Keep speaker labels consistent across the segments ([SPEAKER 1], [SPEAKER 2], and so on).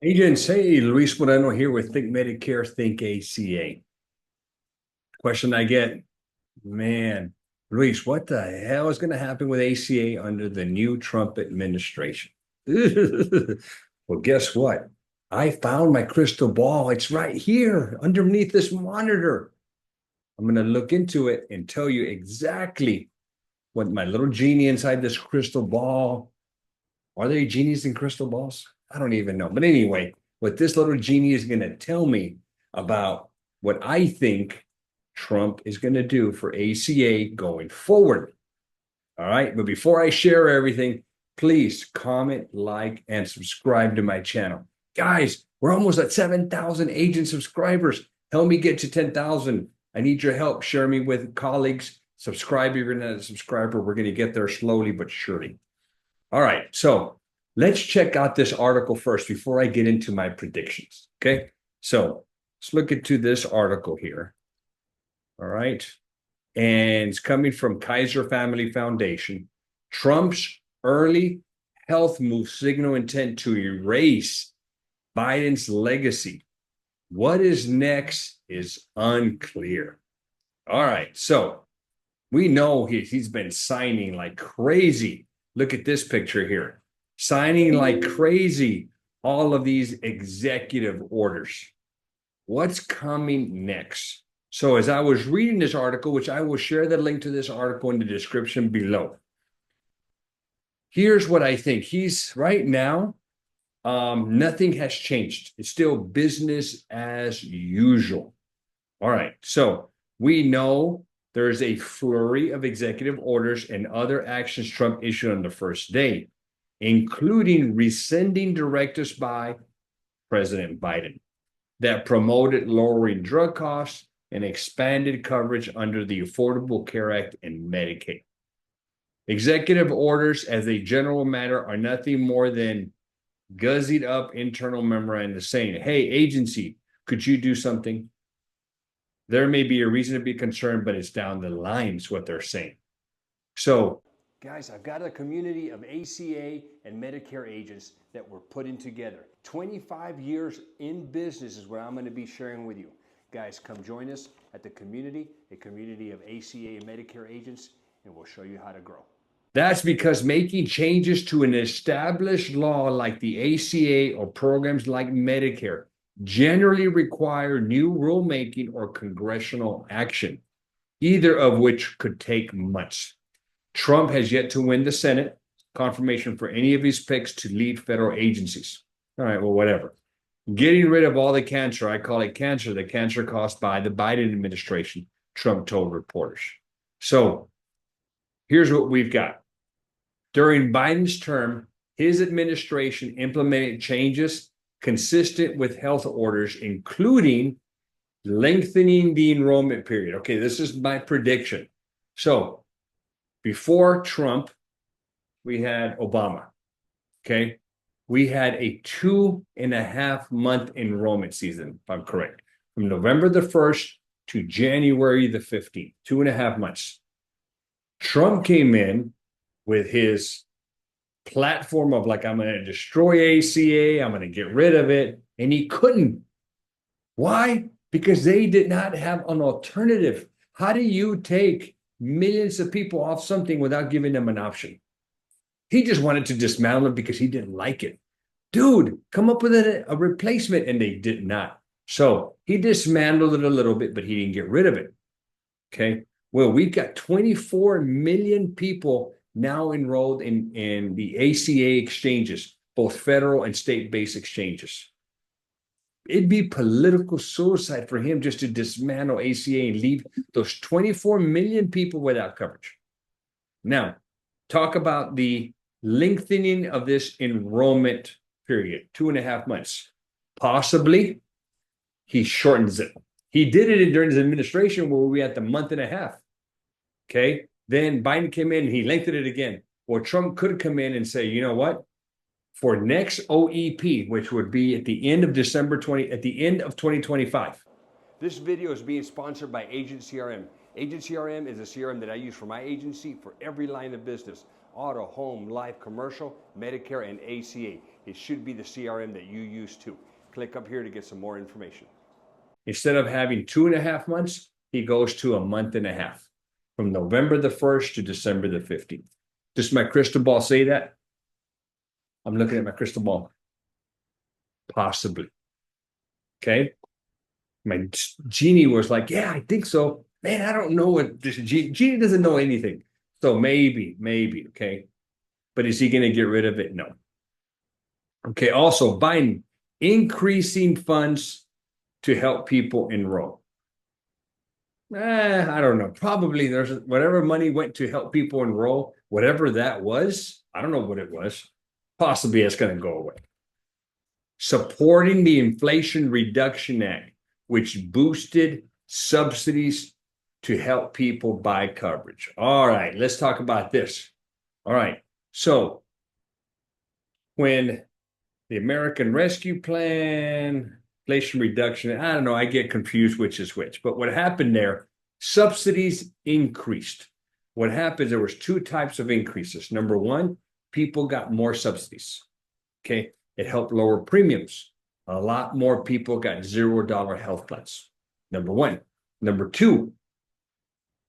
[SPEAKER 1] Agents, hey, Luis Moreno here with Think Medicare, Think ACA. Question I get, man, Luis, what the hell is going to happen with ACA under the new Trump administration? Well, guess what? I found my crystal ball. It's right here underneath this monitor. I'm going to look into it and tell you exactly what my little genie inside this crystal ball. Are there genies in crystal balls? I don't even know. But anyway, what this little genie is going to tell me about what I think Trump is going to do for ACA going forward. All right. But before I share everything, please comment, like, and subscribe to my channel. Guys, we're almost at 7,000 agent subscribers. Help me get to 10,000. I need your help. Share me with colleagues. Subscribe if you're not a subscriber. We're going to get there slowly but surely. All right, so let's check out this article first before I get into my predictions. Okay, so let's look into this article here. All right, and it's coming from Kaiser Family Foundation. Trump's early health move signal intent to erase Biden's legacy. What is next is unclear. All right, so we know he's been signing like crazy. Look at this picture here. Signing like crazy all of these executive orders. What's coming next? So as I was reading this article, which I will share the link to this article in the description below. Here's what I think. He's right now, nothing has changed. It's still business as usual. All right. So we know there's a flurry of executive orders and other actions Trump issued on the first day, including rescinding directives by President Biden that promoted lowering drug costs and expanded coverage under the Affordable Care Act and Medicaid. Executive orders, as a general matter, are nothing more than guzzied up internal memoranda saying, hey, agency, could you do something? There may be a reason to be concerned, but it's down the line is what they're saying. So, guys, I've got a community of ACA and Medicare agents that we're putting together. 25 years in business is what I'm going to be sharing with you. Guys, come join us at the community, a community of ACA and Medicare agents, and we'll show you how to grow. That's because making changes to an established law like the ACA or programs like Medicare generally require new rulemaking or congressional action, either of which could take months. Trump has yet to win the Senate confirmation for any of his picks to lead federal agencies. All right, well, whatever. Getting rid of all the cancer, I call it cancer, the cancer caused by the Biden administration, Trump told reporters. So here's what we've got. During Biden's term, his administration implemented changes consistent with health orders, including lengthening the enrollment period. Okay, this is my prediction. So before Trump, we had Obama. Okay, we had a 2.5 month enrollment season, if I'm correct, from November the 1st to January the 15th, 2.5 months. Trump came in with his platform of like, I'm going to destroy ACA, I'm going to get rid of it. And he couldn't. Why? Because they did not have an alternative. How do you take millions of people off something without giving them an option? He just wanted to dismantle it because he didn't like it. Dude, come up with a replacement. And they did not. So he dismantled it a little bit, but he didn't get rid of it. Okay. Well, we've got 24 million people now enrolled in the ACA exchanges, both federal and state-based exchanges. It'd be political suicide for him just to dismantle ACA and leave those 24 million people without coverage. Now, talk about the lengthening of this enrollment period, 2.5 months. Possibly, he shortens it. He did it during his administration where we had the 1.5 months. Okay. Then Biden came in and he lengthened it again. Well, Trump could come in and say, you know what? For next OEP, which would be at the end of at the end of 2025. This video is being sponsored by Agent CRM. Agent CRM is a CRM that I use for my agency for every line of business: auto, home, life, commercial, Medicare, and ACA. It should be the CRM that you use too. Click up here to get some more information. Instead of having 2.5 months, he goes to a month and a half from November the 1st to December the 15th. Does my crystal ball say that? I'm looking at my crystal ball. Possibly. Okay. My genie was like, yeah, I think so. Man, I don't know what this genie doesn't know anything. So maybe, okay. But is he going to get rid of it? No. Okay. Also, Biden increasing funds to help people enroll. I don't know. Probably there's whatever money went to help people enroll, whatever that was. I don't know what it was. Possibly it's going to go away. Supporting the Inflation Reduction Act, which boosted subsidies to help people buy coverage. All right, let's talk about this. All right, so when the American Rescue Plan, Inflation Reduction, I don't know, I get confused which is which. But what happened there, subsidies increased. What happened, there was two types of increases. Number one, people got more subsidies. Okay, it helped lower premiums. A lot more people got $0 health plans. Number one. Number two,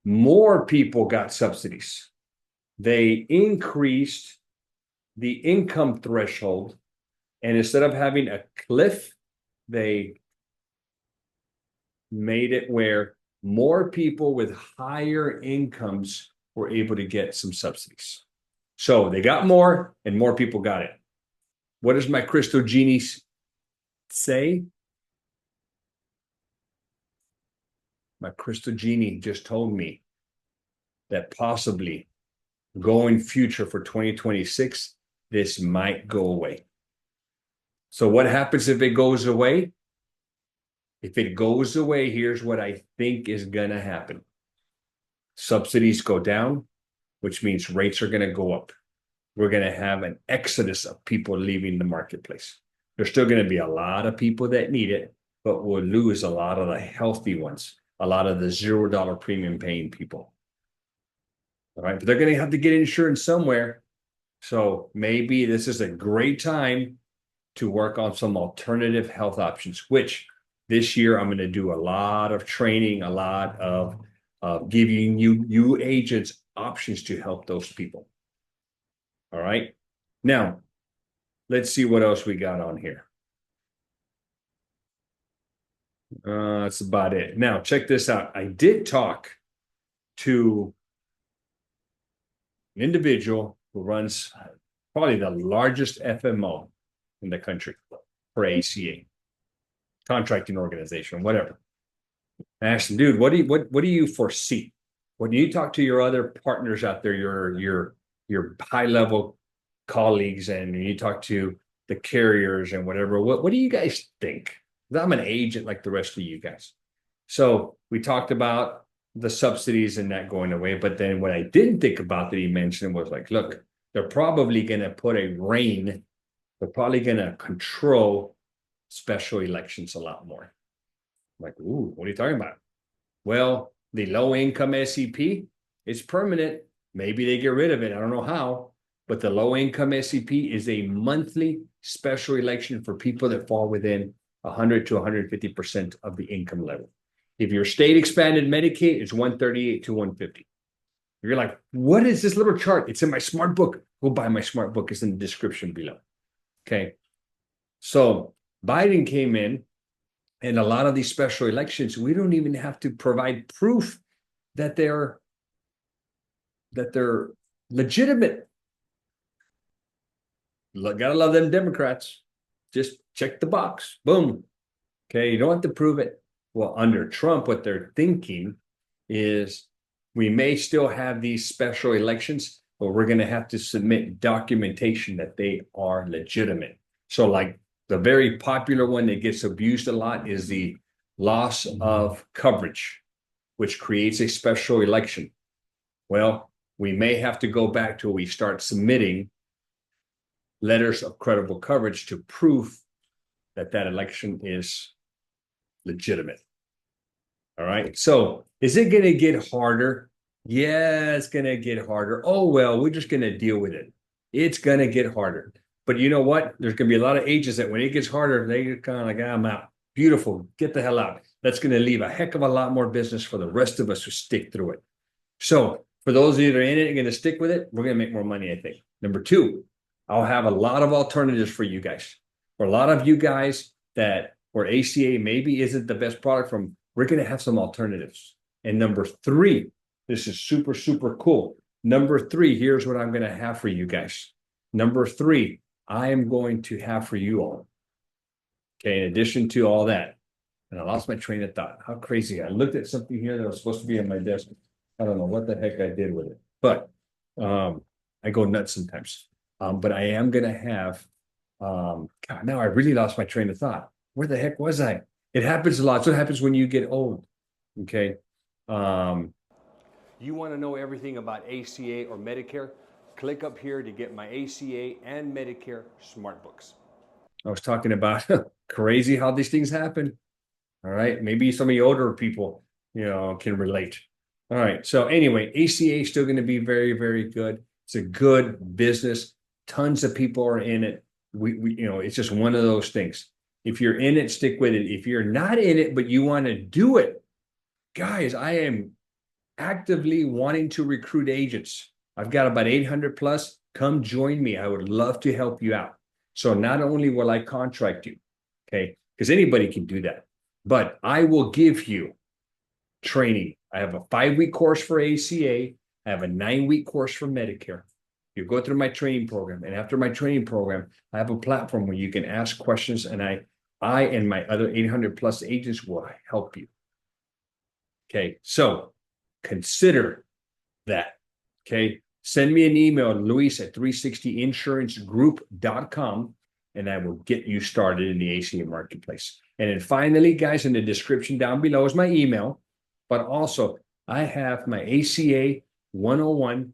[SPEAKER 1] more people got subsidies. They increased the income threshold, and instead of having a cliff, they made it where more people with higher incomes were able to get some subsidies. So they got more, and more people got it. What does my crystal genie say? My crystal genie just told me that possibly going future for 2026, this might go away. So what happens if it goes away? If it goes away, here's what I think is going to happen. Subsidies go down, which means rates are going to go up. We're going to have an exodus of people leaving the marketplace. There's still going to be a lot of people that need it, but we'll lose a lot of the healthy ones, a lot of the $0 premium paying people. All right, but they're going to have to get insurance somewhere. So maybe this is a great time to work on some alternative health options, which this year I'm going to do a lot of training, a lot of giving you agents options to help those people. All right. Now, let's see what else we got on here. That's about it. Now, check this out. I did talk to an individual who runs probably the largest FMO in the country for ACA, contracting organization, whatever. I asked him, dude, what do you foresee? When you talk to your other partners out there, your high-level colleagues, and you talk to the carriers and whatever, what do you guys think? I'm an agent like the rest of you guys. So we talked about the subsidies and that going away. But then what I didn't think about that he mentioned was like, look, they're probably going to put a rein. They're probably going to control special elections a lot more. I'm like, ooh, what are you talking about? Well, the low-income SEP is permanent. Maybe they get rid of it. I don't know how. But the low-income SEP is a monthly special election for people that fall within 100 to 150% of the income level. If your state expanded Medicaid, it's 138 to 150. You're like, what is this little chart? It's in my smart book. Go buy my smart book. It's in the description below. Okay. So Biden came in, and a lot of these special elections, we don't even have to provide proof that they're legitimate. Gotta love them Democrats. Just check the box. Boom. Okay, you don't have to prove it. Well, under Trump, what they're thinking is we may still have these special elections, but we're going to have to submit documentation that they are legitimate. So like the very popular one that gets abused a lot is the loss of coverage, which creates a special election. Well, we may have to go back to we start submitting letters of credible coverage to prove that that election is legitimate. All right. So is it going to get harder? Yeah, it's going to get harder. Oh, well, we're just going to deal with it. It's going to get harder. But you know what? There's going to be a lot of agents that when it gets harder, they kind of like, I'm out. Beautiful. Get the hell out. That's going to leave a heck of a lot more business for the rest of us who stick through it. So for those of you that are in it and going to stick with it, we're going to make more money, I think. Number two, I'll have a lot of alternatives for you guys. For a lot of you guys that where ACA maybe isn't the best product from, we're going to have some alternatives. And number three, this is super, super cool. Number three, here's what I'm going to have for you guys. Number three, I am going to have for you all. Okay, in addition to all that, and I lost my train of thought. How crazy. I looked at something here that was supposed to be on my desk. I don't know what the heck I did with it, but I go nuts sometimes. But I am going to have, God, now I really lost my train of thought. Where the heck was I? It happens a lot. So it happens when you get old. Okay. You want to know everything about ACA or Medicare? Click up here to get my ACA and Medicare smart books. I was talking about crazy how these things happen. All right. Maybe some of you older people, can relate. All right. So anyway, ACA is still going to be very, very good. It's a good business. Tons of people are in it. It's just one of those things. If you're in it, stick with it. If you're not in it, but you want to do it, guys, I am actively wanting to recruit agents. I've got about 800 plus. Come join me. I would love to help you out. So not only will I contract you, okay, because anybody can do that, but I will give you training. I have a 5-week course for ACA. I have a 9-week course for Medicare. You go through my training program, and after my training program, I have a platform where you can ask questions, and I and my other 800 plus agents will help you. Okay, so consider that. Okay, send me an email, Luis at 360insurancegroup.com, and I will get you started in the ACA marketplace. And then finally, guys, in the description down below is my email, but also I have my ACA 101.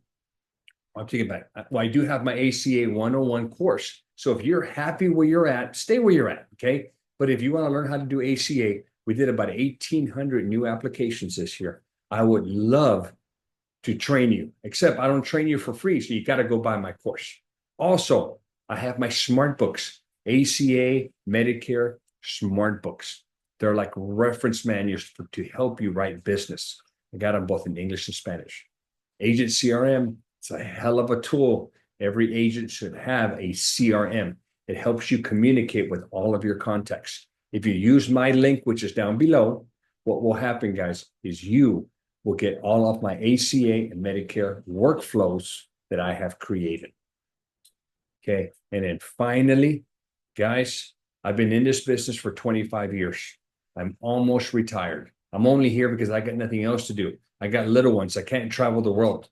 [SPEAKER 1] I'll take it back. Well, I do have my ACA 101 course. So if you're happy where you're at, stay where you're at, okay? But if you want to learn how to do ACA, we did about 1,800 new applications this year. I would love to train you, except I don't train you for free, so you got to go buy my course. Also, I have my smart books, ACA, Medicare, smart books. They're like reference manuals to help you write business. I got them both in English and Spanish. Agent CRM, it's a hell of a tool. Every agent should have a CRM. It helps you communicate with all of your contacts. If you use my link, which is down below, what will happen, guys, is you will get all of my ACA and Medicare workflows that I have created. Okay. And then finally, guys, I've been in this business for 25 years. I'm almost retired. I'm only here because I got nothing else to do. I got little ones. I can't travel the world.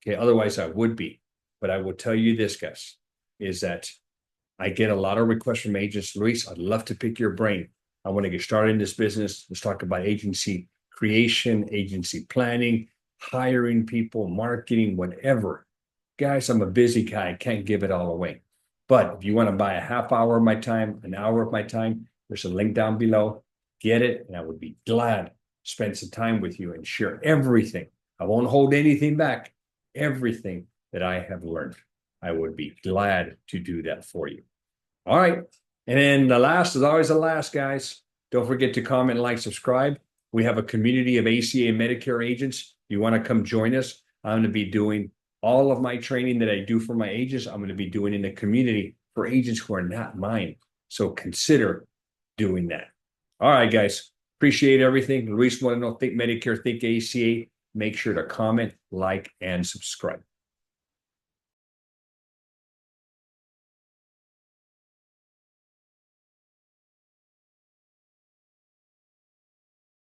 [SPEAKER 1] Okay. Otherwise I would be. But I will tell you this, guys, is that I get a lot of requests from agents. Luis, I'd love to pick your brain. I want to get started in this business. Let's talk about agency creation, agency planning, hiring people, marketing, whatever. Guys, I'm a busy guy. I can't give it all away. But if you want to buy a half hour of my time, an hour of my time, there's a link down below. Get it. And I would be glad to spend some time with you and share everything. I won't hold anything back. Everything that I have learned. I would be glad to do that for you. All right. And then the last is always the last, guys. Don't forget to comment, like, subscribe. We have a community of ACA and Medicare agents. You want to come join us? I'm going to be doing all of my training that I do for my agents. I'm going to be doing in the community for agents who are not mine. So consider doing that. All right, guys. Appreciate everything. Luis Moreno, Think Medicare, Think ACA. Make sure to comment, like, and subscribe.